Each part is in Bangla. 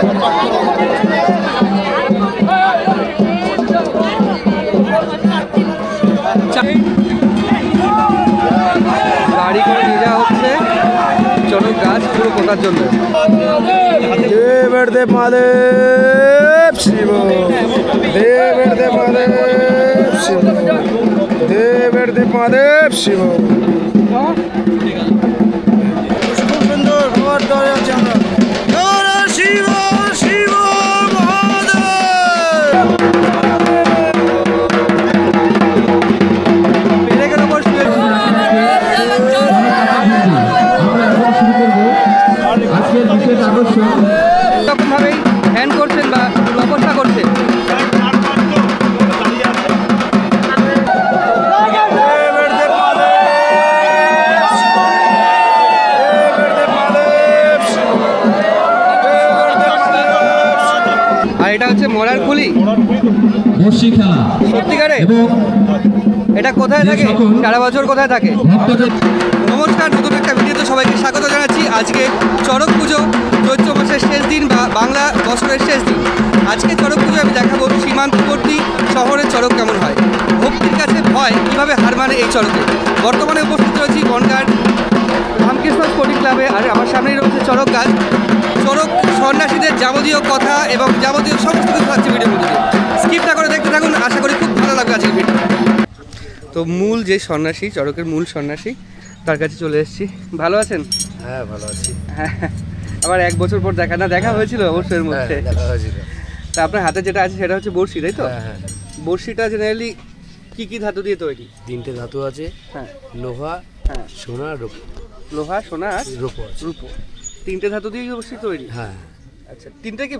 গাড়ি করে নিয়ে যাওয়া হচ্ছে চরক গাছ পুরো পোটার জন্য। দেব মহাদেব শিব, দেব মহাদেব শিব, দেব মহাদেব শিব। খুব সুন্দর খবর দেওয়া যাচ্ছে আমরা। শিব শিব মহাদেব। এরকমভাবেই ধ্যান করছেন বা তপস্যা করছেন। আর এটা হচ্ছে মরার খুলি সত্যিকারে। এটা কোথায় থাকে, সারা বছর কোথায় থাকে? নমস্কার, নতুন একটা ভিডিওতে সবাইকে স্বাগত জানাচ্ছি। আজকে চড়ক পুজো, চৈত্র মাসের শেষ দিন বা বাংলা বছরের শেষ দিন। আজকে চড়ক পুজো আমি দেখাবো সীমান্তবর্তী শহরের চড়ক কেমন হয়, ভক্তির কাছে ভয় কীভাবে হার মানে এই চড়কে। বর্তমানে উপস্থিত রয়েছি বনগাঁর রামকৃষ্ণ স্পোর্টিং ক্লাবে, আর আমার সামনেই রয়েছে চড়ক গাছ। চড়ক সন্ন্যাসীদের যাবতীয় কথা এবং যাবতীয় সমস্ত কিছু থাকছে ভিডিওর মধ্যে। স্কিপ না করে দেখতে থাকুন, আশা করি খুব ভালো লাগবে আজকের ভিডিও। তো মূল যে সন্ন্যাসী, চড়কের মূল সন্ন্যাসী, তার কাছে চলে এসেছি। ভালো আছেন? হ্যাঁ ভালো আছি। হ্যাঁ, আবার 1 বছর পর দেখা হয়েছিল অবশ্যই মধ্যে। তা আপনার হাতে যেটা আছে সেটা হচ্ছে বড়শি, তাই তো? হ্যাঁ। বড়শিটা জেনারেলি কি ধাতু দিয়ে তৈরি? 3টে ধাতু আছে। হ্যাঁ, লোহা, হ্যাঁ, সোনা, রূপো। লোহা, সোনা আর রূপো। 3টে ধাতু দিয়ে বড়শি তৈরি? হ্যাঁ। আচ্ছা, 3টে কি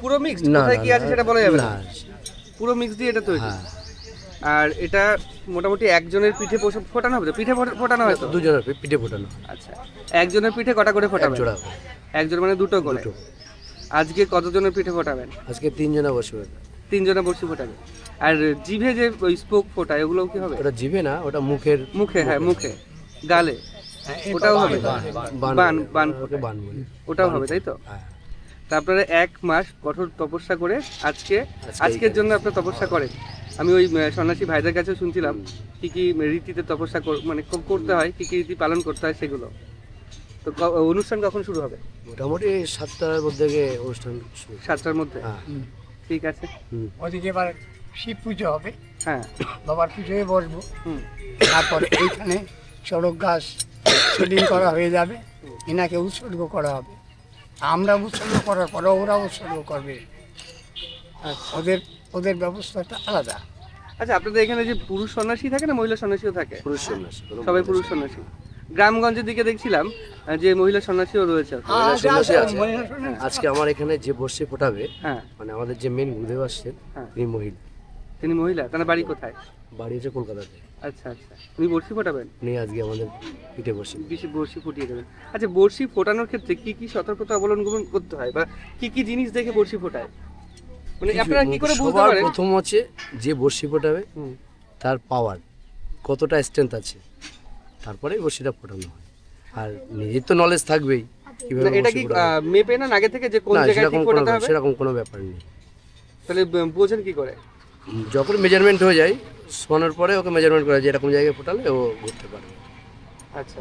পুরো মিক্সড? কোথায় কি আছে সেটা বলা যাবে না? পুরো মিক্স দিয়ে এটা তৈরি। আর এটা মোটামুটি একজনের পিঠে ফোটানো হবে তো? পিঠে ফোটানো হয় তো? দুজনের পিঠে ফোটানো। আচ্ছা, একজনের পিঠে কটা করে ফোটাবেন? জোড়া। একজন মানে 2টো করে। আজকে কতজনের পিঠে ফোটাবেন? আজকে 3 জনা বসবে। 3 জনা বসে ফোটাবে। আর জিভে যে ওই স্পোক ফোটায় ওগুলো কি হবে? ওটা জিভে না, ওটা মুখে। হ্যাঁ, মুখে, গালে ওটাও হবে। বান ওটাও হবে, তাই তো? তা আপনারা 1 মাস কঠোর তপস্যা করে আজকের জন্য আপনারা তপস্যা করেন। আমি ওই সন্ন্যাসী ভাইদের কাছে শুনছিলাম কি কি রীতিতে তপস্যা মানে করতে হয়, কি কি রীতি পালন করতে হয় সেগুলো। তো অনুষ্ঠান কখন শুরু হবে? মোটামুটি 7টার মধ্যে অনুষ্ঠান শুরু। 7টার মধ্যে? ঠিক আছে। ওদিকে এবার শিব পুজো হবে। হ্যাঁ, বাবার পুজোয় বসবো। তারপরে এইখানে চড়ক গাছ সেটিং করা হয়ে যাবে, এনাকে উৎসর্গ করা হবে। আমরা উৎসর্গ করার পরে ওরা উৎসর্গ করবে। ওদের ব্যবস্থাটা আলাদা। আচ্ছা, আপনাদের এখানে যে পুরুষ সন্ন্যাসী থাকে না মহিলা সন্ন্যাসীও থাকে? পুরুষ সন্ন্যাসী, সবাই পুরুষ সন্ন্যাসী। গ্রামগঞ্জের দিকে দেখছিলাম যে মহিলা সন্ন্যাসীও রয়েছে। আজকে আমার এখানে যে বর্ষি ফোটাবে, মানে আমাদের যে মেন গুরুদেব আসছেন, তিনি মহিলা। তার বাড়ি কোথায়? বাড়ি হচ্ছে কলকাতাতে। আচ্ছা, উনি বর্ষি ফোটাবেন? উনি আজকে আমাদের পিঠে বর্ষি ফুটিয়ে দেবেন। আচ্ছা, বর্ষি ফোটানোর ক্ষেত্রে কি কি সতর্কতা অবলম্বন করতে হয় বা কি কি জিনিস দেখে বর্ষি ফোটায়, মানে আপনারা কি করে বুঝতে পারেন? প্রথম হচ্ছে যে বর্ষি ফোটাবে তার পাওয়ার কতটা স্ট্রেংথ আছে, তারপরে বর্ষিটা ফোটানো হয়। আর নিজের তো নলেজ থাকবেই কিভাবে। এটা কি মেপে না আগে থেকে যে কোন জায়গায় ঠিক ফোটাতে হবে? সেরকম কোনো ব্যাপার নেই। তাহলে বোঝেন কি করে? যখন মেজারমেন্ট হয়ে যায়, শোনার পরে ওকে মেজারমেন্ট করা যায় এরকম জায়গায় ফোটালে ও ঘুরতে পারবে। আচ্ছা,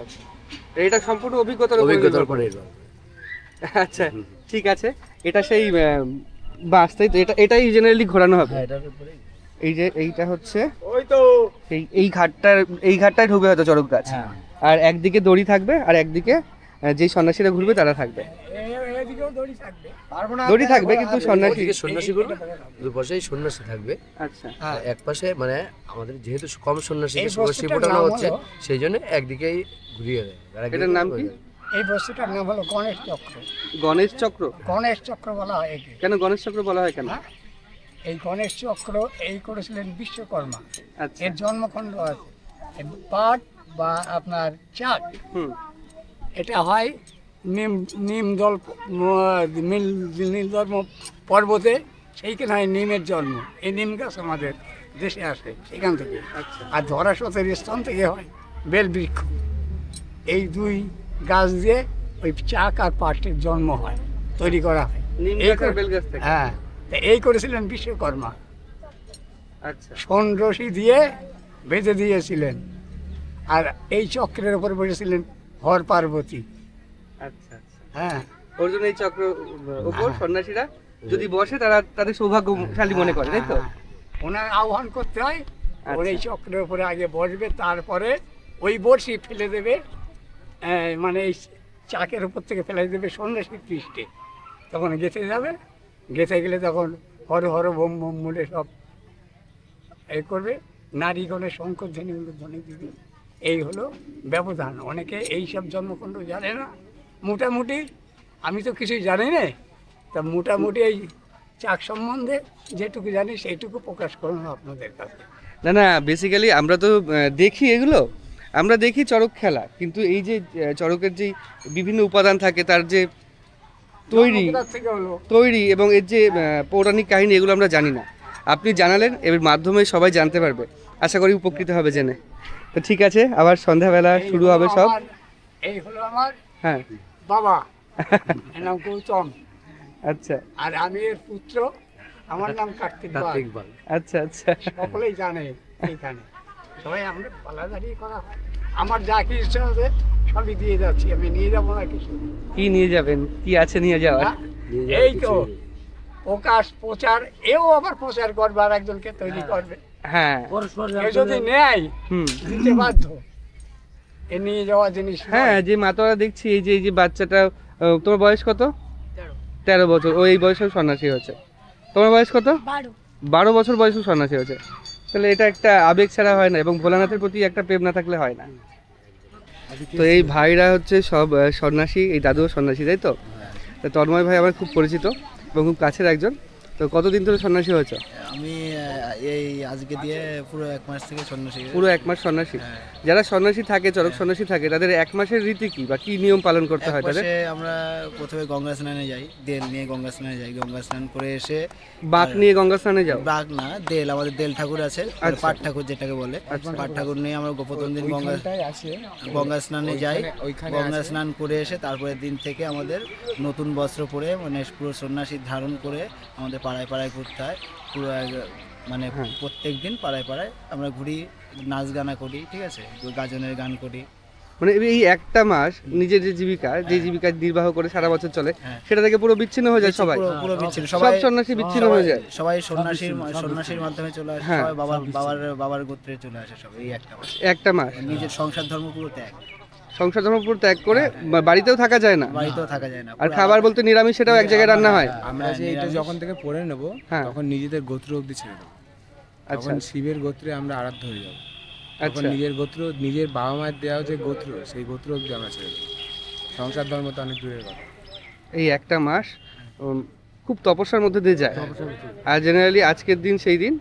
এটা সম্পূর্ণ অভিজ্ঞতার পরে। আচ্ছা, ঠিক আছে। এটা সেই বাস, তাই তো? এটাই জেনারেলি ঘোরানো হবে। এই যে এইটা হচ্ছে এই ঘাটটায় ঢুকবে হয়তো চড়ক গাছ। আর একদিকে দড়ি থাকবে আর একদিকে যে সন্ন্যাসীরা ঘুরবে তারা থাকবে। দড়ি থাকবে কিন্তু সন্ন্যাসী করবে, দুপাশেই সন্ন্যাসী থাকবে। আচ্ছা, এক পাশে মানে আমাদের যেহেতু কম সন্ন্যাসী বর্ষি ফোটানো হচ্ছে, সেই জন্য একদিকেই ঘুরিয়ে দেয়। এটার নাম কি? এই বস্তুটার নাম হলো গণেশ চক্র। গণেশ চক্র বলা হয়। কেন গণেশ চক্র বলা হয় কেন? এই গণেশ চক্র করেছিলেন বিশ্বকর্মা। এর জন্মখণ্ড আছে পাট বা আপনার চাক। এটা হয় নীলদল পর্বতে, সেইখানে হয় নিমের জন্ম। এই নিম গাছ আমাদের দেশে আসে সেখান থেকে। আর ধরাশতের স্থান থেকে হয় বেল বৃক্ষ। এই 2 গাছ দিয়ে ওই চাক আর পাটের জন্ম হয়, তৈরি করা হয়। নিম এই গাছ আর করে- বেল গাছ থেকে। হ্যাঁ, তা এই করেছিলেন বিশ্বকর্মা। আচ্ছা সোন রশি দিয়ে বেঁধে দিয়েছিলেন, আর এই চক্রের উপর বসেছিলেন হর পার্বতী। আচ্ছা আচ্ছা। হ্যাঁ, ওর জন্য এই চক্র উপর সন্ন্যাসীরা যদি বসে তারা তাদের সৌভাগ্যশালী মনে করে, তাই তো? হ্যাঁ, ওনার আহ্বান করতে হয়, ওর এই চক্রের উপরে আগে বসবে, তারপরে ওই বড়শি ফেলে দেবে, মানে এই চাকের উপর থেকে ফেলে দেবে সন্ন্যাসীর পৃষ্ঠে, তখন গেঁথে যাবে, গেঁথে গেলে তখন হর হর বোম বোম বলে সব এই করবে, নারীগণের শঙ্করধ্বনি ধ্বনি দিবে। এই হলো ব্যবধান। অনেকে এই সব জন্মকুণ্ড জানে না, মোটামুটি আমি তো কিছুই জানি না, তা মোটামুটি এই চাক সম্বন্ধে যেটুকু জানি সেইটুকু প্রকাশ করুন আপনাদের কাছে। না না, বেসিক্যালি আমরা তো দেখি এগুলো, আমরা দেখি চড়ক খেলা, কিন্তু এই যে চড়কের যে বিভিন্ন উপাদান থাকে, তার যে তৈরি জন্মকুণ্ডার থেকে হলো তৈরি এবং এর যে পৌরাণিক কাহিনী, এগুলো আমরা জানি না। আপনি জানালেন, এর মাধ্যমে সবাই জানতে পারবে, আশা করি উপকৃত হবে জেনে। তো ঠিক আছে, আবার সন্ধ্যাবেলা এই শুরু হলো হবে সব। আমার- এই হলো আমার হ্যাঁ বাবা, এর নাম গৌতম, আচ্ছা আর আমি এর পুত্র, আমার নাম কার্তিক বাগ। কার্তিক বাগ। আচ্ছা আচ্ছা। সকলেই জানে এইখানে, সবাই আমরা পালাদারি করা হয়। আমার যা কি ইচ্ছা হবে সবই দিয়ে যাচ্ছি, আমি নিয়ে যাবো না কিছু। কি নিয়ে যাবেন, কি আছে নিয়ে যাওয়ার? হ্যাঁ? এই তো প্রকাশ প্রচার, এও আবার প্রচার করবে, আর একজনকে তৈরি করবে। হ্যাঁ এ যদি নেয় হুম দিতে বাধ্য, এ নিয়ে যাওয়া জিনিস নয়। হ্যাঁ, যে মাতারা দেখছি, এই যে বাচ্চাটা, তোমার বয়স কত? 13 বছর। ও এই বয়সেও সন্ন্যাসী হয়েছে। তোমার বয়স কত? 12 বছর বয়সেও সন্ন্যাসী হয়েছে। তাহলে এটা একটা আবেগ ছাড়া হয় না, এবং ভোলানাথের প্রতি একটা প্রেম না থাকলে হয় না। তো এই ভাইরা হচ্ছে সব সন্ন্যাসী, এই দাদুও সন্ন্যাসী, তাই তো? তো তন্ময় ভাই আমার খুব পরিচিত এবং খুব কাছের একজন। তো কতদিন ধরে সন্ন্যাসী হয়েছে? আমি এই আজকে দিয়ে পুরো 1 মাস থেকে সন্ন্যাসী। পুরো 1 মাস সন্ন্যাসী। যারা সন্ন্যাসী থাকে, চরক সন্ন্যাসী থাকে, তাদের 1 মাসের রীতি কি বা কি নিয়ম পালন করতে হয় তাদের? একপাশে আমরা প্রথমে গঙ্গা স্নানে যাই, দেল নিয়ে গঙ্গা স্নানে যাই, গঙ্গা স্নান করে এসে বাঁক নিয়ে গঙ্গা স্নানে যাও? বাঘ না, দেল, আমাদের দেল ঠাকুর আছে, আচ্ছা। পাট ঠাকুর যেটাকে বলে, পাট ঠাকুর নিয়ে আমরা প্রথম দিন গঙ্গা স্নানে যাই। গঙ্গা স্নান করে এসে তারপরের দিন থেকে আমাদের নতুন বস্ত্র পরে, মানে পুরো সন্ন্যাসী ধারণ করে আমাদের পাড়ায় পাড়ায় ঘুরতে হয়। পুরো মানে প্রত্যেক দিন পাড়ায় পাড়ায় আমরা ঘুরি, নাচ গানা করি, ঠিক আছে, গাজনের গান করি। মানে এই একটা মাস নিজের যে জীবিকা, যে জীবিকা নির্বাহ করে সারা বছর চলে, হ্যাঁ। সেটা থেকে পুরো বিচ্ছিন্ন হয়ে যায় সবাই। পুরো বিচ্ছিন্ন, সব সবাই সন্ন্যাসী বিচ্ছিন্ন হয়ে যায়। সবাই সন্ন্যাসীর মাধ্যমে চলে আসে, হ্যাঁ। সবাই বাবার গোত্রে চলে আসে সব এই একটা মাস। একটা মাস নিজের সংসার ধর্ম পুরো ত্যাগ, সংসার ধর্ম পুরো ত্যাগ করে বাড়িতেও থাকা যায় না, বাড়িতেও থাকা যায় না। আর খাবার বলতে নিরামিষ, সেটাও এক জায়গায় রান্না হয়। আমরা যে এটা যখন থেকে পড়ে নেব, হ্যাঁ। তখন নিজেদের গোত্র অবধি ছেড়ে দেবো। আচ্ছা তখন শিবের গোত্রে আমরা আরাধ্য হয়ে যাবো। তখন আচ্ছা নিজের গোত্র, নিজের বাবা মায়ের দেওয়া যে গোত্র, সেই গোত্র অবধি আমরা ছেড়ে দেবো। সংসার ধর্ম তো অনেক দূরের কথা। এই একটা মাস খুব তপস্যার মধ্যে দিয়ে যায়। আর জেনারেলি আজকের দিন সেই দিন,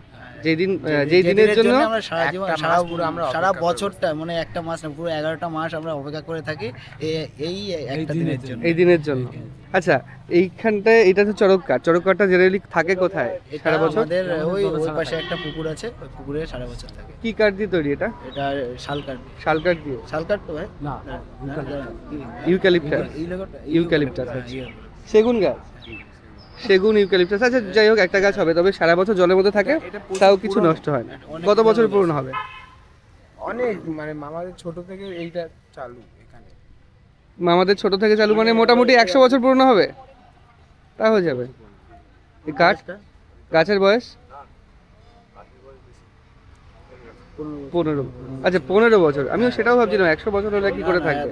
যেই দিনের জন্য আমরা সারা জীবন, একটা সারা মাস পুরো আমরা সারা অপেক্ষা করবো। বছরটা, মানে একটা মাস না, পুরো 11টা মাস আমরা অপেক্ষা করে থাকি এই একটা দিনের জন্য। এই দিনের জন্য। আচ্ছা, এইখানটায় এটা তো চড়ক কাঠ। চড়ক কাঠটা জেনারেলি থাকে কোথায় এটা সারা বছর? আমাদের ওই পাশে একটা পুকুর আছে, ওই পুকুরে সারা বছর থাকে। কি কাঠ দিয়ে তৈরি এটা? এটা শাল কাঠ। শাল কাঠ দিয়ে? শাল কাঠ তো ভাই না, ইউক্যালিপটাস। ইউক্যালিপটাস আছে। সেগুন গাছ? সেগুন, ইউক্যালিপটাস। আচ্ছা যাই হোক, একটা গাছ হবে, তবে সারা বছর জলের মধ্যে থাকে, তাও কিছু নষ্ট হয় না। কত বছর পুরনো হবে? অনেক, মানে আমাদের ছোট থেকে এইটা চালু এখানে। আমাদের ছোট থেকে চালু, মানে মোটামুটি 100 বছর পুরনো হবে, তা হয়ে যাবে। এই কাঠ, গাছের বয়স 15। আচ্ছা 15 বছর। আমিও সেটাও ভাবছিলাম 100 বছর হলে কি করে থাকবে।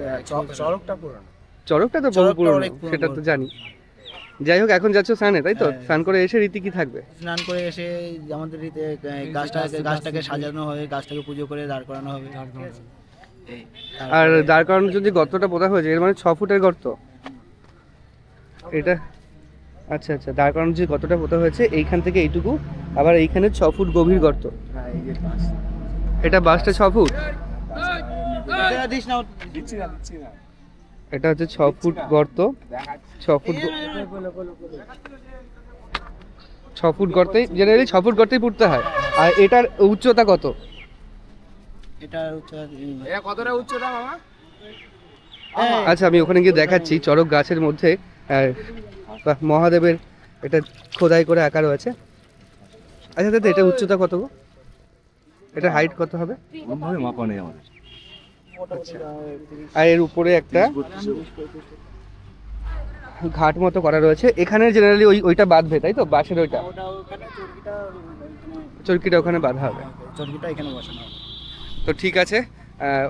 চড়কটা পুরনো। চড়কটা তো বহু চড়কটা পুরনো, অনেক পুরনো। সেটা তো জানি। যাই হোক, এখন যাচ্ছ স্নানে, তাই তো? হ্যাঁ। স্নান করে এসে রীতি কি থাকবে? স্নান করে এসে আমাদের গাছটাকে সাজানো হবে, গাছটাকে পুজো করে দাঁড় করানো হবে, ঠিক আছে? এই, আর দাঁড় করানোর জন্য যে গর্তটা পোতা হয়েছে, এর মানে 6 ফুটের গর্ত এটা? আচ্ছা আচ্ছা, দাঁড় করানোর যে গর্তটা পোতা হয়েছে এইখান থেকে এইটুকু, আবার এইখানে 6 ফুট গভীর গর্ত। হ্যাঁ, এই যে বাস। এটা বাসটা 6 ফুট, এটা দিস না, দিচ্ছি না। এটা হচ্ছে 6 ফুট গর্ত। 6 ফুট 6 ফুট গর্তেই জেনারেলি 6 ফুট গর্তেই পুঁততে হয়। আর এটার উচ্চতা কত? এটা এটা কতটা উচ্চতা মামা? আচ্ছা, আমি ওখানে গিয়ে দেখাচ্ছি। চড়ক গাছের মধ্যে বাহ, মহাদেবের এটা খোদাই করে আঁকা রয়েছে। আচ্ছা দাদা, এটা উচ্চতা কত গো? এটা হাইট কত হবে? মাপা নেই আমাদের। আর এর উপরে একটা ঘাট মতো করা রয়েছে। এখানে জেনারেলি ওইটা বাঁধবে তাই তো, বাঁশের ওইটা চরকিটা ওখানে বাঁধা হবে। চরকিটা এখানে বসানো হবে। তো ঠিক আছে,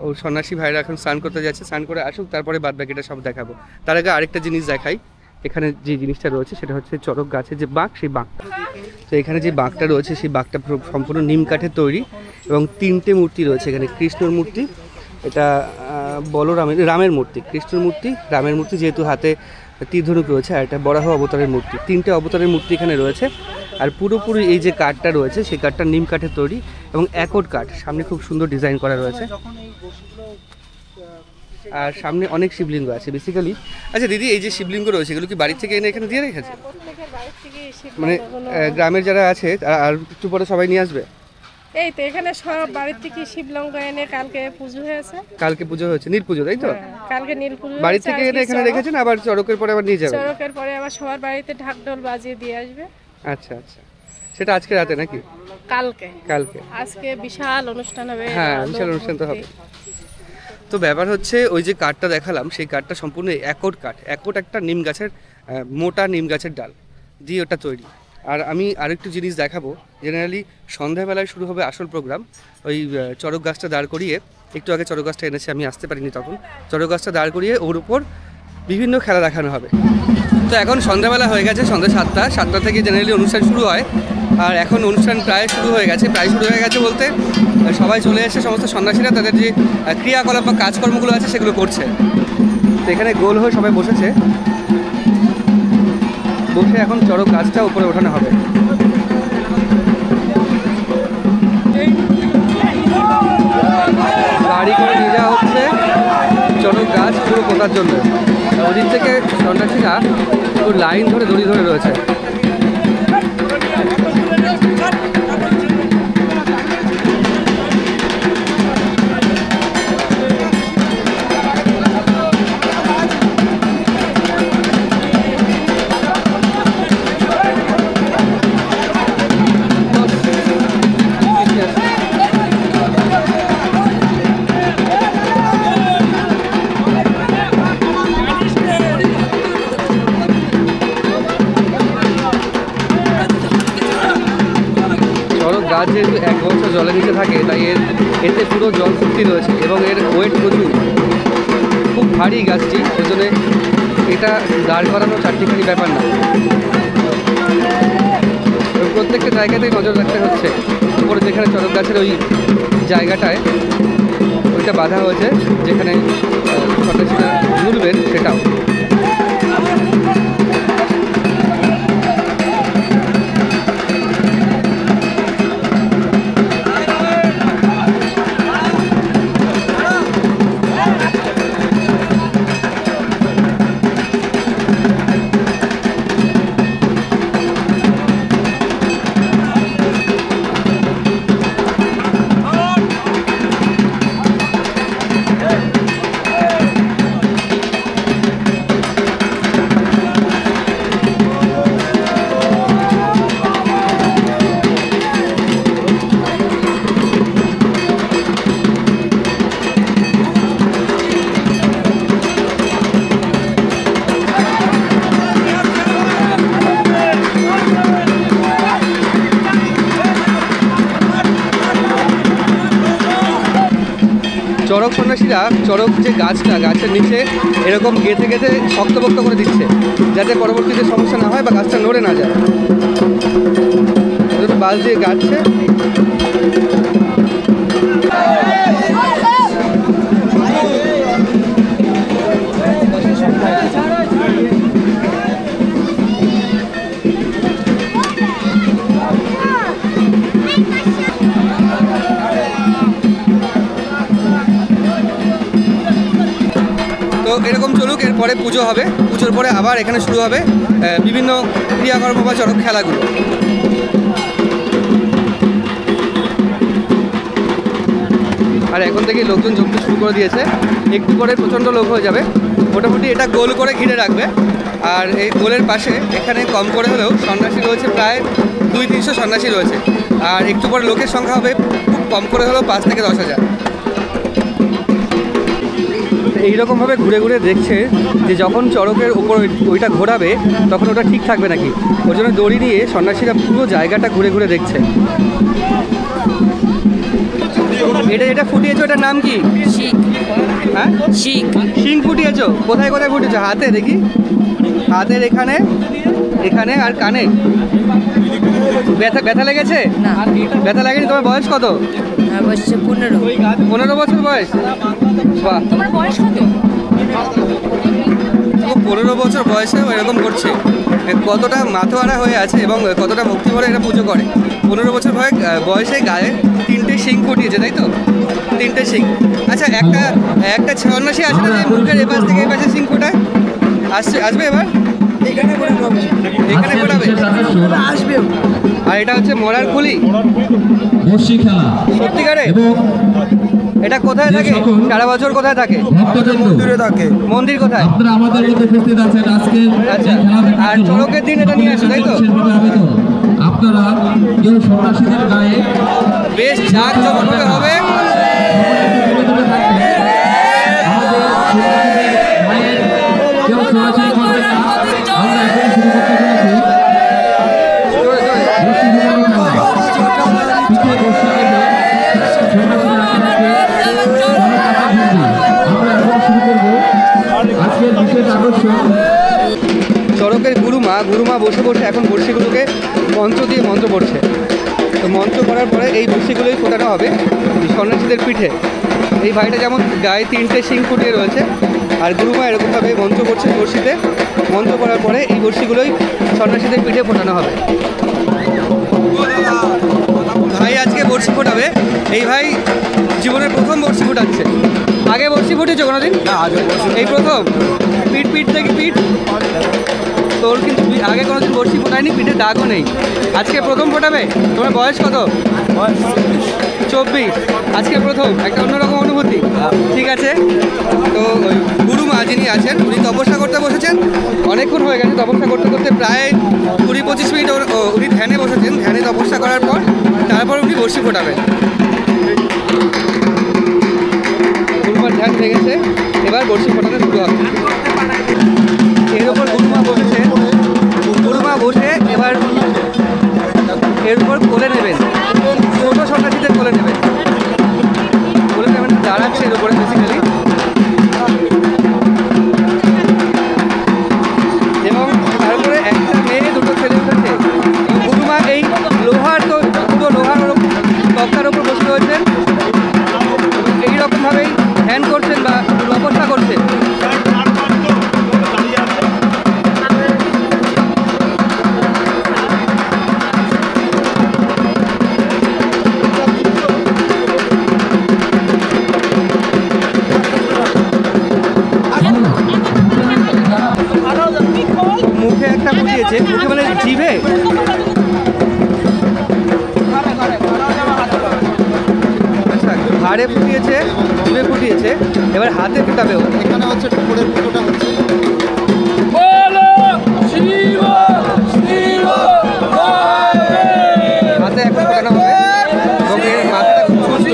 ও সন্ন্যাসী ভাইরা এখন স্নান করতে যাচ্ছে, স্নান করে আসুক, তারপরে বাদ বাকিটা সব দেখাবো। তার আগে আরেকটা জিনিস দেখাই। এখানে যে জিনিসটা রয়েছে সেটা হচ্ছে চড়ক গাছের যে বাঁক, সেই বাঁকটা। তো এখানে যে বাঁকটা রয়েছে সেই বাঁকটা সম্পূর্ণ নিম কাঠের তৈরি এবং 3টে মূর্তি রয়েছে এখানে। কৃষ্ণর মূর্তি, এটা রামের মূর্তি, কৃষ্ণর মূর্তি, রামের মূর্তি, যেহেতু হাতে তীরধনুক রয়েছে, আর এটা বরাহ অবতারের মূর্তি। 3টে অবতারের মূর্তি এখানে রয়েছে। আর পুরোপুরি এই যে কাঠটা রয়েছে সেই কাঠটা নিম কাঠের তৈরি এবং একট কাঠ। সামনে খুব সুন্দর ডিজাইন করা রয়েছে, আর সামনে অনেক শিবলিঙ্গ আছে বেসিক্যালি। আচ্ছা দিদি, এই যে শিবলিঙ্গ রয়েছে এগুলো কি বাড়ি থেকে এনে এখানে দিয়ে রেখেছে? মানে গ্রামের যারা আছে আর একটু পরে সবাই নিয়ে আসবে? এই তো এখানে সব বাড়ির থেকে শিবলিঙ্গ এনে কালকে পুজো হয়েছে। কালকে পুজো হয়েছে, নীল পুজো তাই তো? কালকে নীল পুজো বাড়ি থেকে এনে এখানে রেখেছেন, আবার চড়কের পরে আবার নিয়ে যাবেন? চড়কের পরে আবার সবার বাড়িতে ঢাক ঢোল বাজিয়ে দিয়ে আসবে। আচ্ছা আচ্ছা, সেটা আজকে রাতে নাকি? কালকে আজকে বিশাল অনুষ্ঠান হবে। হ্যাঁ, বিশাল অনুষ্ঠান তো হবে। তো ব্যাপার হচ্ছে ওই যে কাঠটা দেখালাম সেই কাঠটা সম্পূর্ণ একট কাঠ, একট একটা নিম গাছের মোটা নিম গাছের ডাল দিয়ে ওটা তৈরি। আর আমি আরেকটু জিনিস দেখাবো। জেনারেলি সন্ধ্যাবেলায় শুরু হবে আসল প্রোগ্রাম। ওই চড়ক গাছটা দাঁড় করিয়ে, একটু আগে চড়ক গাছটা এনেছে, আমি আসতে পারিনি তখন, চড়ক গাছটা দাঁড় করিয়ে ওর উপর বিভিন্ন খেলা দেখানো হবে। তো এখন সন্ধ্যাবেলা হয়ে গেছে, সন্ধ্যা 7টা থেকে জেনারেলি অনুষ্ঠান শুরু হয়। আর এখন অনুষ্ঠান প্রায় শুরু হয়ে গেছে বলতে সবাই চলে এসে, সমস্ত সন্ন্যাসীরা তাদের যে ক্রিয়াকলাপ বা কাজকর্মগুলো আছে সেগুলো করছে। তো এখানে গোল হয়ে সবাই বসে এখন চড়ক গাছটা উপরে ওঠানো হবে। গাড়ি করে নিয়ে যাওয়া হচ্ছে চড়ক গাছ পুরো পোতার জন্য। ওদিক থেকে সন্ন্যাসীরা পুরো লাইন ধরে দড়ি ধরে রয়েছে। গাছ যেহেতু 1 বছর জলের নিচে থাকে, তাই এতে পুরো জল শক্তি রয়েছে এবং এর ওয়েট প্রচুর, খুব ভারী গাছটি। ওই জন্য এটা দাঁড় করানো চারটিখানি ব্যাপার না। প্রত্যেকটা জায়গাতেই নজর রাখতে হচ্ছে। উপরে যেখানে চড়ক গাছের ওই জায়গাটায় ওইটা বাঁধা হয়েছে, যেখানে সন্ন্যাসীরা ঝুলবেন, সেটাও। চড়ক সন্ন্যাসীরা চড়ক যে গাছটা, গাছের নিচে এরকম গেঁথে গেঁথে শক্তপোক্ত করে দিচ্ছে, যাতে পরবর্তীতে সমস্যা না হয় বা গাছটা নড়ে না যায়। বাস দিয়ে গাছছে। তো এরকম চলুক, এরপরে পুজো হবে, পুজোর পরে আবার এখানে শুরু হবে বিভিন্ন ক্রিয়াকর্ম বা চড়ক খেলাগুলো। আর এখন থেকে লোকজন জমতে শুরু করে দিয়েছে, একটু পরে প্রচণ্ড লোক হয়ে যাবে। মোটামুটি এটা গোল করে ঘিরে রাখবে। আর এই গোলের পাশে এখানে কম করে হলেও সন্ন্যাসী রয়েছে, প্রায় 200-300 সন্ন্যাসী রয়েছে। আর একটু পরে লোকের সংখ্যা হবে খুব কম করে হলেও 5 থেকে 10,000। এইরকমভাবে ঘুরে ঘুরে দেখছে যে যখন চড়কের উপর ওইটা ঘোরাবে তখন ওটা ঠিক থাকবে নাকি, ওই জন্য দড়ি নিয়ে সন্ন্যাসীরা পুরো জায়গাটা ঘুরে ঘুরে দেখছে। এটা ফুটিয়েছো, এটার নাম কি? হ্যাঁ, শিং ফুটিয়েছো। কোথায় কোথায় ফুটিয়েছো? হাতে দেখি, হাতের এখানে, এখানে আর কানে। ব্যথা লেগেছে? ব্যথা লাগেনি? তোমার বয়স কত? 15 বছর বয়স। বাহ, 15 বছর বয়সেও এরকম করছে। কতটা মাথোয়ারা হয়ে আছে এবং কতটা ভক্তি ভরে এরা পুজো করে। 15 বছর বয়সে গায়ে 3টে শিং ফুটিয়েছে, তাই তো? 3টে শিং। আচ্ছা, একটা সন্ন্যাসী আসে না যে মুখের এপাশ থেকে এপাশে শিং ফোটায়? আসবে এবার এখানে ফোটাবে, আসবে। আর এটা হচ্ছে মরার খুলি, সত্যিকারে? এটা কোথায় থাকে সারা বছর? কোথায় থাকে? মন্দিরে থাকে। মন্দির কোথায়? আচ্ছা, আর চড়কের দিন এটা নিয়ে আসে, তাই তো? আপনারা কেউ সন্ন্যাসীদের গায়ে বেশ জাঁকজমকভাবে হবে। চড়কের গুরুমা বসে এখন বড়শিগুলোকে মন্ত্র দিয়ে মন্ত্র পড়ছে। তো মন্ত্র করার পরে এই বড়শিগুলোই ফোটানো হবে সন্ন্যাসীদের পিঠে। এই ভাইটা যেমন গায়ে 3টে শিং ফুটিয়ে রয়েছে, আর গুরুমা এরকমভাবে মন্ত্র করছে বড়শিতে। মন্ত্র করার পরে এই বড়শিগুলোই সন্ন্যাসীদের পিঠে ফোটানো হবে। ভাই আজকে বড়শি ফোটাবে। এই ভাই জীবনের প্রথম বড়শি ফোটাচ্ছে। আগে বড়শি ফুটেছো কোনোদিন? এই প্রথম? পিঠ থেকে পিঠ তোর কিন্তু আগে কোনোদিন বড়শি ফোটায়নি, পিঠে দাগও নেই। আজকে প্রথম ফোটাবে। তোমার বয়স কত? 24। আজকে প্রথম, একটা অন্যরকম অনুভূতি। ঠিক আছে, তো ওই গুরুমা যিনি আছেন উনি তপস্যা করতে বসেছেন। অনেকক্ষণ হয়ে গেছে তপস্যা করতে করতে, প্রায় 20-25 মিনিট উনি ধ্যানে বসেছেন। ধ্যানে তপস্যা করার পর তারপর উনি বড়শি ফোটাবেন। গুরুমার ধ্যান ভেঙেছে, এবার বড়শি ফোটানো শুরু হবে। এর ওপর গুরুমা বসেছে। গুরুমা বসে এবার এর উপর কোলে নেবেন, ছোট সন্ন্যাসীদের কোলে নেবেন। কোলে নেবেন, দাঁড়াচ্ছে এর উপরে বেসিক্যালি। এবং তারপরে একটা মেয়ে, দুটো ছেলে উঠেছে। গুরুমা এই লোহার, তো পুরো লোহার তক্তার ওপর বসে রয়েছেন। এইরকমভাবেই ধ্যান করছেন বা তপস্যা করছেন। মুখে একটা ফুটিয়েছে, মুখে মানে জিভে। আচ্ছা, ঘাড়ে ফুটিয়েছে, জিভে ফুটিয়েছে, এবার হাতে ফুটাবে। এখানে হচ্ছে ঠাকুরের পুজোটা হচ্ছে। হাতে একটা ফোটানো হবে এবং এর মাথাটা খুব সুস্থ।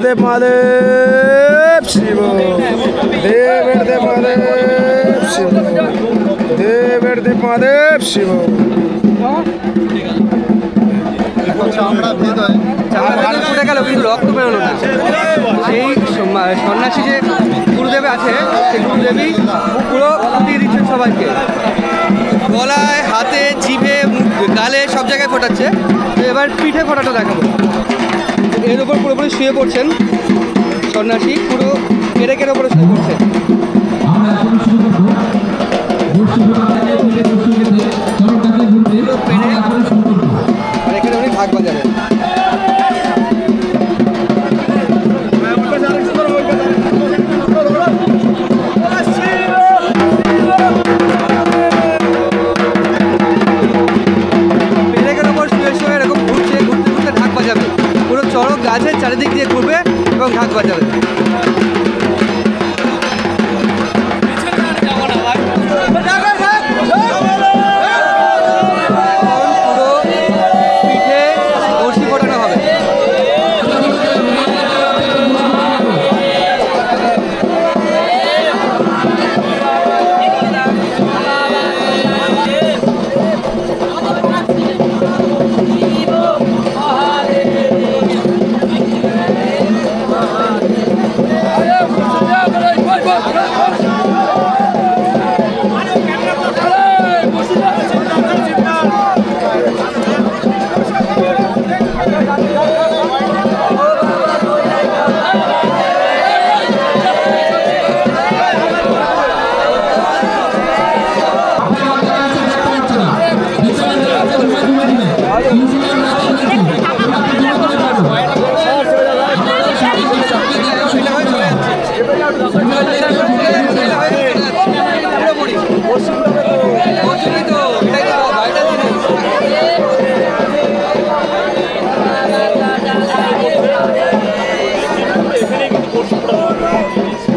দেব মহাদেব শিব, দেব মহাদেব শিব, দেব মহাদেব শিব। চামড়া ভেদ হয়, চামড়া ফুটে গেল কিন্তু রক্ত বেরোলো না। সেই সন্ন্যাসী যে গুরুদেব আছে, সেই গুরুদেবী পুরো ফুটিয়ে দিচ্ছেন সবাইকে। গলায়, হাতে, জিভে, গালে সব জায়গায় ফোটাচ্ছে। তো এবার পিঠে ফোটাটা দেখাবো। এর উপর পুরোপুরি শুয়ে পড়ছেন সন্ন্যাসী, পুরো কেড়ে ওপরে শুয়ে পড়ছেন। আর এখানে উনি ভাগ বাজাবেন। গাছের চারিদিক দিয়ে ঘুরবে এবং ঢাক বাজাবে। পিঠে বড়শি ফোটানো হবে।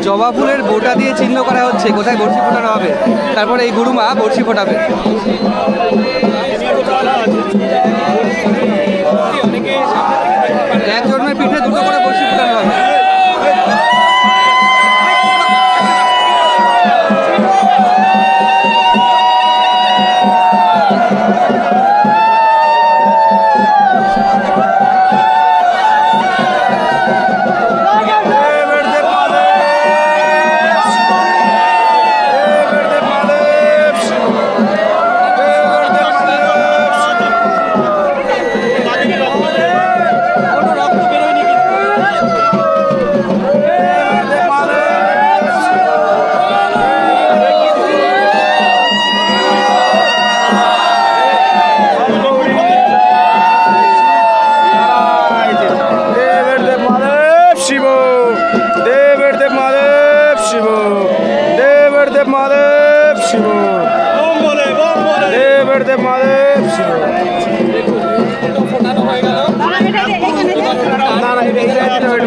জবা ফুলের বোটা দিয়ে চিহ্ন করা হচ্ছে কোথায় বড়শি ফোটানো হবে, তারপরে এই গুরুমা বড়শি ফোটাবে। এক জন্মের পিঠে দুটো করে বড়শি ফোটানো হবে।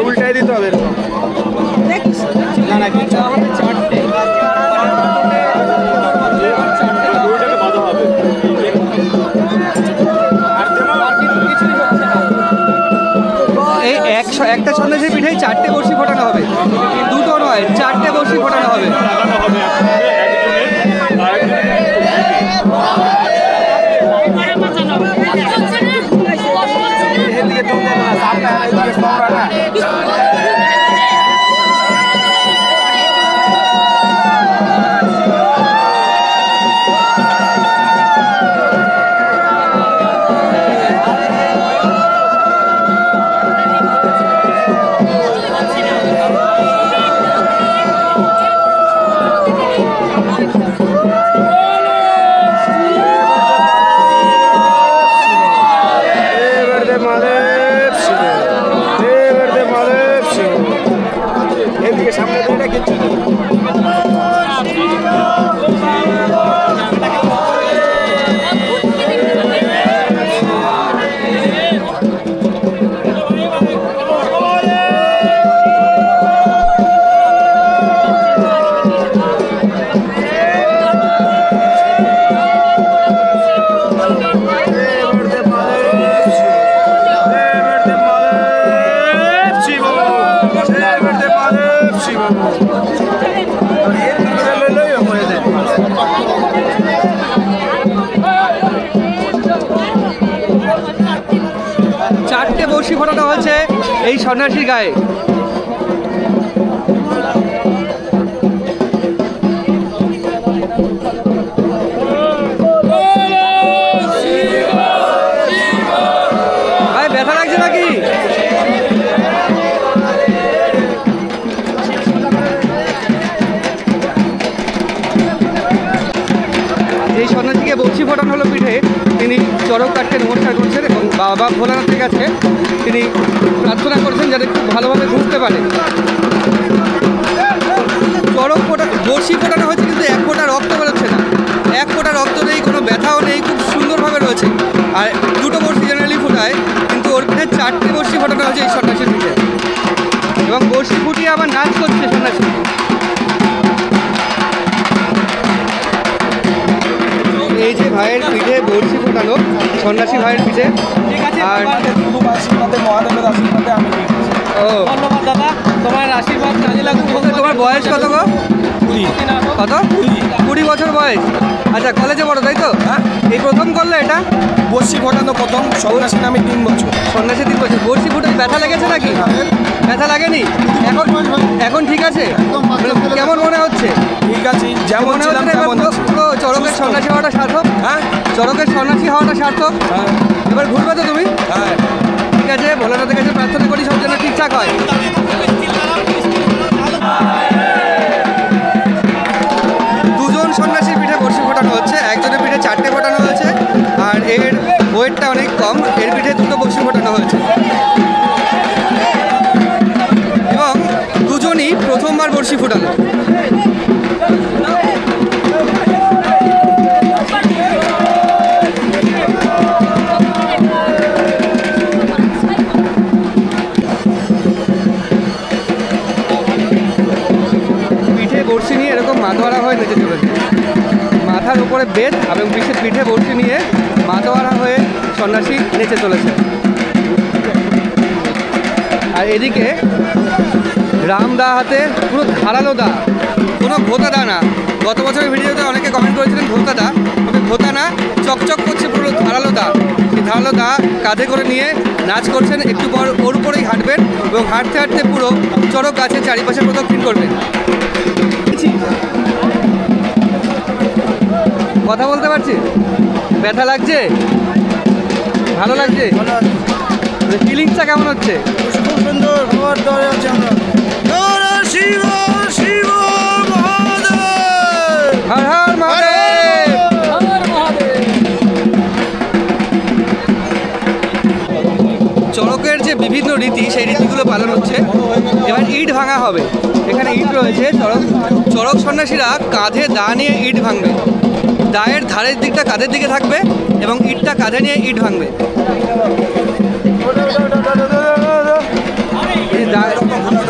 উল্টাই দিতে হবে। এই একটা সন্ন্যাসীর পিঠেই 4টে বড়শি ফোটানো হবে, দুটো নয় 4টে বড়শি ফোটানো হবে। বড়শি ফোটানো হচ্ছে এই সন্ন্যাসীর গায়ে। ভাই ব্যথা লাগছে নাকি? এই সন্ন্যাসীকে বড়শি ফোটানো হলো পিঠে, তিনি চরক কাটতে নমস্কার করছেন এবং বাবা ভোলানাথের কাছে তিনি প্রার্থনা করছেন যাতে খুব ভালোভাবে ঘুরতে পারে। চরক ফোটা বড়শি ফোটানো হচ্ছে কিন্তু এক ফোঁটা রক্ত বেরোচ্ছে না, এক ফোঁটা রক্ত নেই, কোনো ব্যথাও নেই, খুব সুন্দরভাবে রয়েছে। আর দুটো বড়শি জেনারেলি ফোটায়, কিন্তু ওর পিঠে 4টে বড়শি ফোটানো হচ্ছে এই সন্ন্যাসীর পিঠে, এবং বড়শি ফুটিয়ে আবার নাচ করছে সন্ন্যাসী। চলছে ভাইয়ের পিঠে বড়শি ফোটানো, সন্ন্যাসী ভাইয়ের পিঠে। আর ও দাদা, তোমার আশীর্বাদ কাজে লাগুক। তোমার বয়স কত গো? কত? 20 বছর বয়স। আচ্ছা, কলেজে পড়ো তাই তো? এই প্রথম করলে এটা? বড়শি ফোটানো প্রথম, সন্ন্যাসী নামে 3 বছর। সন্ন্যাসী 3 বছর। বড়শি ফুটে ব্যথা লেগেছে নাকি? ব্যথা লাগেনি? এখন ঠিক আছে? কেমন মনে হচ্ছে? ঠিক আছে, যেমন ছিলাম তেমন আছি। পুরো চড়কের সন্ন্যাসী হওয়াটা সার্থক? হ্যাঁ, চড়কের সন্ন্যাসী হওয়াটা সার্থক? হ্যাঁ, এবার ঘুরবে তো তুমি? হ্যাঁ। ঠিক আছে, ভোলানাথের কাছে প্রার্থনা করি সব যেন ঠিকঠাক হয়। দুজন সন্ন্যাসীর পিঠে বড়শি ফোটানো হচ্ছে, একজনের পিঠে 4টে ফোটানো হয়েছে, আর এর ওয়েটটা অনেক কম, এর পিঠে 2টো বড়শি ফোটানো হয়েছে। এবং দুজনই প্রথমবার বড়শি ফোটানো। বড়শি নিয়ে এরকম মাছ ধরা হয় নেচে চলেছে, মাথার উপরে বেত এবং পিঠে বড়শি নিয়ে মাছ ধরা হয়ে সন্ন্যাসী নেচে চলেছে। আর এদিকে রামদা হাতে পুরো ধারালো দা, কোনো ভোতা দা না। গত বছরের ভিডিওতে অনেকে কমেন্ট করেছিলেন ভোতা দা, তবে ভোতা না, চকচক করছে পুরো ধারালো দা। সেই ধারালো দা কাঁধে করে নিয়ে নাচ করছেন। একটু পর ওর উপরেই হাঁটবেন এবং হাঁটতে হাঁটতে পুরো চড়ক গাছের চারিপাশে প্রদক্ষিণ করবেন। কথা বলতে পারছি? ব্যথা লাগছে? ভালো লাগছে? ফিলিংসটা কেমন হচ্ছে? খুব সুন্দর। বাবার দরে আছে আমরা। শিব শিব মহাদেব, হর হর মহাদেব। চড়কের যে বিভিন্ন রীতি, সেই রীতিগুলো পালন হচ্ছে। এবার ইট ভাঙা হবে। এখানে ইট রয়েছে। চড়ক সন্ন্যাসীরা কাঁধে দা নিয়ে ইট ভাঙবে। দায়ের ধারের দিকটা কাঁধের দিকে থাকবে এবং ইটটা কাঁধে নিয়ে ইট ভাঙবে।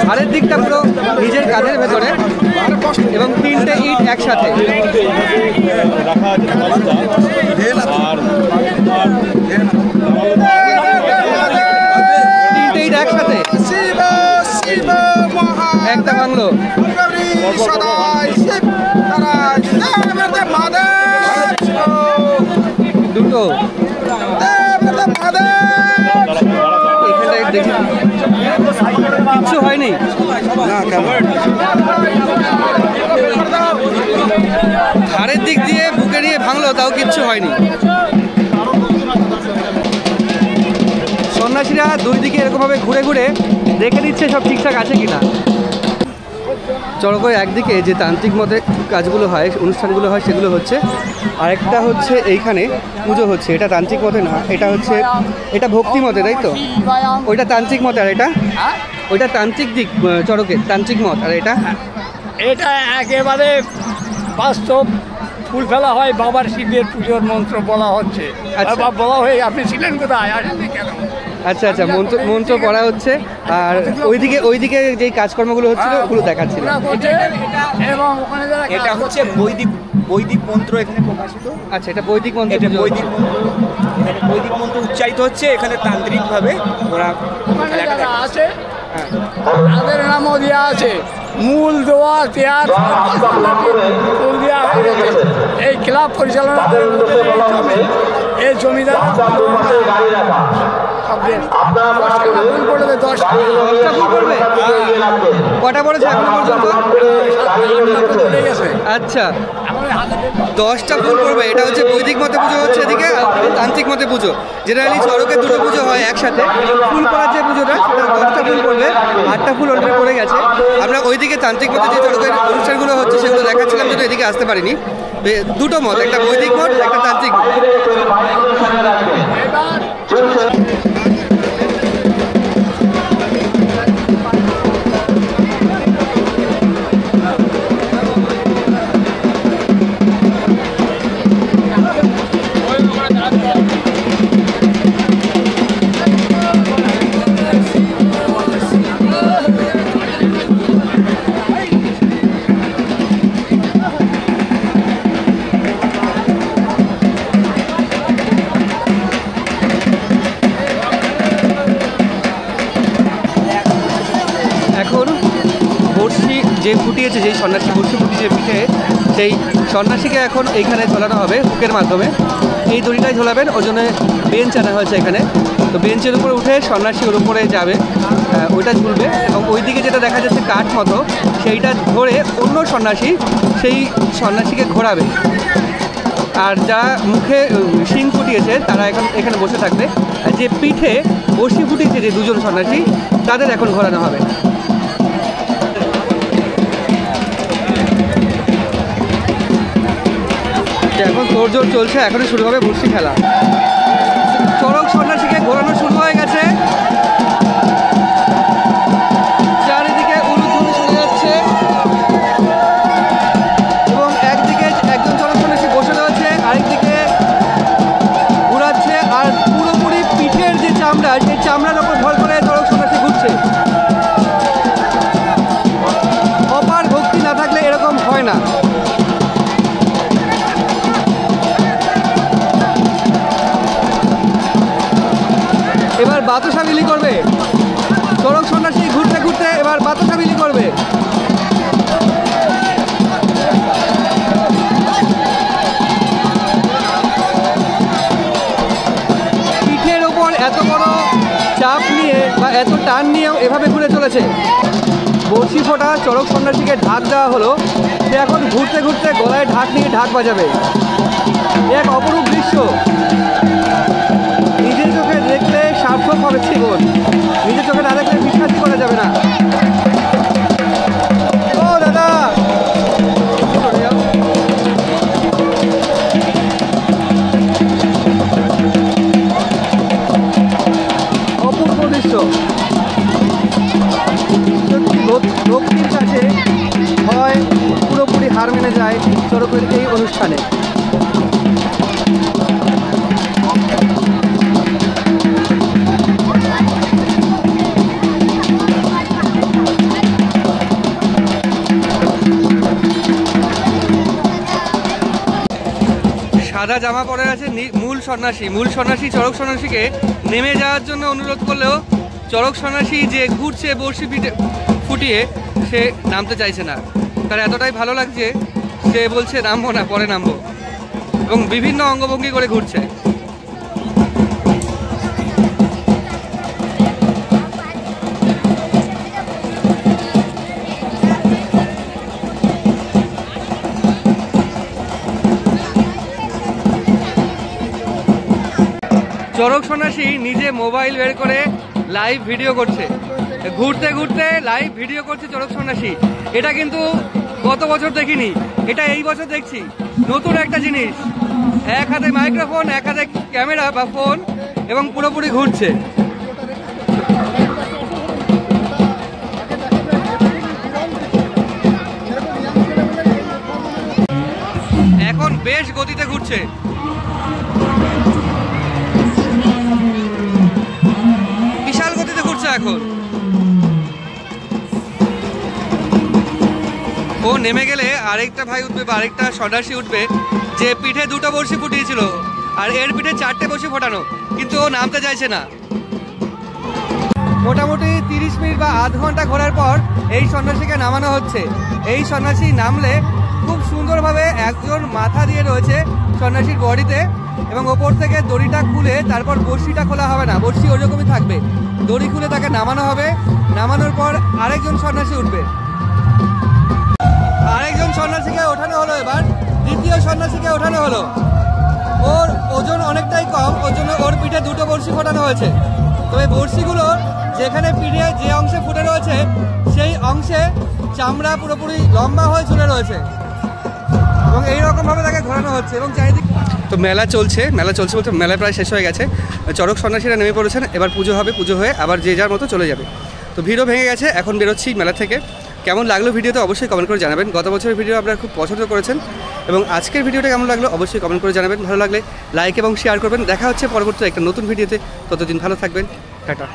ধারের দিকটা পুরো নিজের কাঁধের ভেতরে এবং 3টে ইট একসাথে। 3টে ইট একসাথে একটা ভাঙলো। দুটো এখানটায় দেখি কিচ্ছু হয়নি না। কেন? ধারের দিক দিয়ে বুকে নিয়ে ভাঙলো, তাও কিচ্ছু হয়নি। সন্ন্যাসীরা দুই দিকে এরকমভাবে ঘুরে ঘুরে দেখে দিচ্ছে সব ঠিকঠাক আছে কিনা। চড়কের একদিকে যে তান্ত্রিক মতে কাজগুলো হয়, অনুষ্ঠানগুলো হয়, সেগুলো হচ্ছে। আরেকটা হচ্ছে এইখানে পুজো হচ্ছে। এটা তান্ত্রিক মতে না, এটা হচ্ছে, এটা ভক্তি মতে, তাই তো? ওইটা তান্ত্রিক মতে, আর এটা ওইটা তান্ত্রিক দিক, চড়কের তান্ত্রিক মত। আর এটা এটা একেবারে বাস্তব ফুল ফেলা হয়, বাবার শিবের পুজোর মন্ত্র বলা হচ্ছে। আচ্ছা। বলা হয়ে আপনি ছিলেন কোথায়? আসেননি কেন? আচ্ছা আচ্ছা, মন্ত্র পড়া হচ্ছে। আর ওইদিকে যেই কাজকর্মগুলো হচ্ছিল ওগুলো দেখাচ্ছিল। এবং ওখানে যারা এটা হচ্ছে বৈদিক মন্ত্র এখানে প্রকাশিত। আচ্ছা, এটা বৈদিক মন্ত্র। এটা বৈদিক মন্ত্র উচ্চারিত হচ্ছে এখানে তান্ত্রিকভাবে। ওরা ওখানে যারা আছে তাদের নামও দেওয়া আছে। মূল দেওয়া দেওয়ার ফুল দেওয়া হয়ে গেছে। এই ক্লাব পরিচালনা এই জমিদার পড়বে 10 কটা পড়েছে এখনো পর্যন্ত? আচ্ছা, 10টা ফুল পড়বে। এটা হচ্ছে বৈদিক মতে পুজো হচ্ছে এদিকে, আর তান্ত্রিক মতে পুজো। জেনারেলি চড়কের দুটো পুজো হয় একসাথে। ফুল পড়ার যে পুজোটা, সেটা 10টা ফুল পড়বে, 8টা ফুল অলরেডি পড়ে গেছে। আমরা ওইদিকে তান্ত্রিক মতে যে চড়কের অনুষ্ঠানগুলো হচ্ছে সেগুলো দেখাচ্ছিলাম, যদি এদিকে আসতে পারিনি। দুটো মত, একটা বৈদিক মত, একটা তান্ত্রিক মত। যে ফুটিয়েছে, যেই সন্ন্যাসী বর্ষি ফুটিয়েছে পিঠে, সেই সন্ন্যাসীকে এখন এইখানে ঝোলানো হবে হুকের মাধ্যমে। এই দড়িটাই ঝোলাবেন, ওই জন্য বেঞ্চ আনা হয়েছে এখানে। তো বেঞ্চের উপরে উঠে সন্ন্যাসী ওর উপরে যাবে, ওইটা ঝুলবে এবং ওইদিকে যেটা দেখা যাচ্ছে কাঠ মতো, সেইটা ধরে অন্য সন্ন্যাসী সেই সন্ন্যাসীকে ঘোরাবে। আর যা মুখে শিং ফুটিয়েছে তারা এখন এখানে বসে থাকবে। আর যে পিঠে বর্ষি ফুটিয়েছে যে দুজন সন্ন্যাসী, তাদের এখন ঘোরানো হবে। এখন তোড়জোড় চলছে, এখনই শুরু হবে বর্ষি খেলা। চড়ক সন্ন্যাসীকে ঘোরানো শুরু হয়ে গেছে, চারিদিকে উলুধ্বনি শোনা যাচ্ছে এবং একদিকে একজন চড়ক সন্ন্যাসী বসে রয়েছে, আরেকদিকে ঘোরাচ্ছে। আর পুরোপুরি পিঠের যে চামড়া, সেই চামড়ার ওপর ভর করে চড়ক সন্ন্যাসী ঘুরছে। অপার ভক্তি না থাকলে এরকম হয় না। এবার বাতাসা বিলি করবে চড়ক সন্ন্যাসী, ঘুরতে ঘুরতে এবার বাতাসা বিলি করবে। পিঠের ওপর এত বড় চাপ নিয়ে বা এত টান নিয়েও এভাবে ঘুরে চলেছে। বর্ষি ফোটা চড়ক সন্ন্যাসীকে ঢাক দেওয়া হলো, সে এখন ঘুরতে ঘুরতে গলায় ঢাক নিয়ে ঢাক বাজাবে। এক অপরূপ দৃশ্য, নিজের চোখে দেখলে সার্থক হবে জীবন, নিজের চোখে না দেখলে বিশ্বাসই করা যাবে না। ও দাদা, অপূর্ব দৃশ্য। ভক্তির কাছে হয় পুরোপুরি হার মেনে যায় চড়কের এই অনুষ্ঠানে। সাদা জামা পরে আছে মূল সন্ন্যাসী চড়ক সন্ন্যাসীকে নেমে যাওয়ার জন্য অনুরোধ করলেও চড়ক সন্ন্যাসী যে ঘুরছে বর্ষি ফুটিয়ে, সে নামতে চাইছে না। তার এতটাই ভালো লাগছে, সে বলছে নামবো না, পরে নামবো, এবং বিভিন্ন অঙ্গভঙ্গি করে ঘুরছে। চড়ক সন্ন্যাসী নিজে মোবাইল বের করে লাইভ ভিডিও করছে, ঘুরতে ঘুরতে লাইভ ভিডিও করছে চড়ক সন্ন্যাসী। এটা কিন্তু গত বছর দেখিনি, এটা এই বছর দেখছি। নতুন একটা জিনিস, এক হাতে মাইক্রোফোন, এক হাতে ক্যামেরা বা ফোন, এবং পুরোপুরি ঘুরছে। এখন বেশ গতিতে ঘুরছে। বিশাল গতিতে ঘুরছে এখন। ও নেমে গেলে আরেকটা ভাই উঠবে বা আরেকটা সন্ন্যাসী উঠবে, যে পিঠে দুটো বর্ষি ফুটিয়েছিল আর এর পিঠে 4টে বর্ষি ফোটানো, কিন্তু ও নামতে চাইছে না। মোটামুটি 30 মিনিট বা আধ ঘন্টা ঘোরার পর এই সন্ন্যাসীকে নামানো হচ্ছে। এই সন্ন্যাসী নামলে খুব সুন্দরভাবে একজন মাথা দিয়ে রয়েছে সন্ন্যাসীর বডিতে, এবং ওপর থেকে দড়িটা খুলে তারপর বর্ষিটা খোলা হবে না, বর্ষি ওরকমই থাকবে। দড়ি খুলে তাকে নামানো হবে, নামানোর পর আরেকজন সন্ন্যাসী উঠবে। আরেকজন সন্ন্যাসীকে ওঠানো হলো, এবার দ্বিতীয় সন্ন্যাসীকে ওঠানো হলো। ওর ওজন অনেকটাই কম, ওর জন্য ওর পিঠে দুটো বর্ষি ফোটানো হয়েছে। তবে বর্ষিগুলো যেখানে পিঠে যে অংশে ফুটে রয়েছে, সেই অংশে চামড়া পুরোপুরি লম্বা হয়ে ঝুলে রয়েছে, এবং এইরকমভাবে তাকে ঘোরানো হচ্ছে। এবং চারিদিকে তো মেলা চলছে বলতে মেলা প্রায় শেষ হয়ে গেছে। চড়ক সন্ন্যাসীরা নেমে পড়েছেন, এবার পুজো হবে, পুজো হয়ে আবার যে যার মতো চলে যাবে। তো ভিড়ও ভেঙে গেছে, এখন বেরোচ্ছি মেলা থেকে। কেমন লাগলো ভিডিওতে অবশ্যই কমেন্ট করে জানাবেন। গত বছরের ভিডিও আপনারা খুব পছন্দ করেছেন, এবং আজকের ভিডিওটা কেমন লাগলো অবশ্যই কমেন্ট করে জানাবেন। ভালো লাগলে লাইক এবং শেয়ার করবেন। দেখা হচ্ছে পরবর্তী একটা নতুন ভিডিওতে, ততদিন ভালো থাকবেন, টাটা।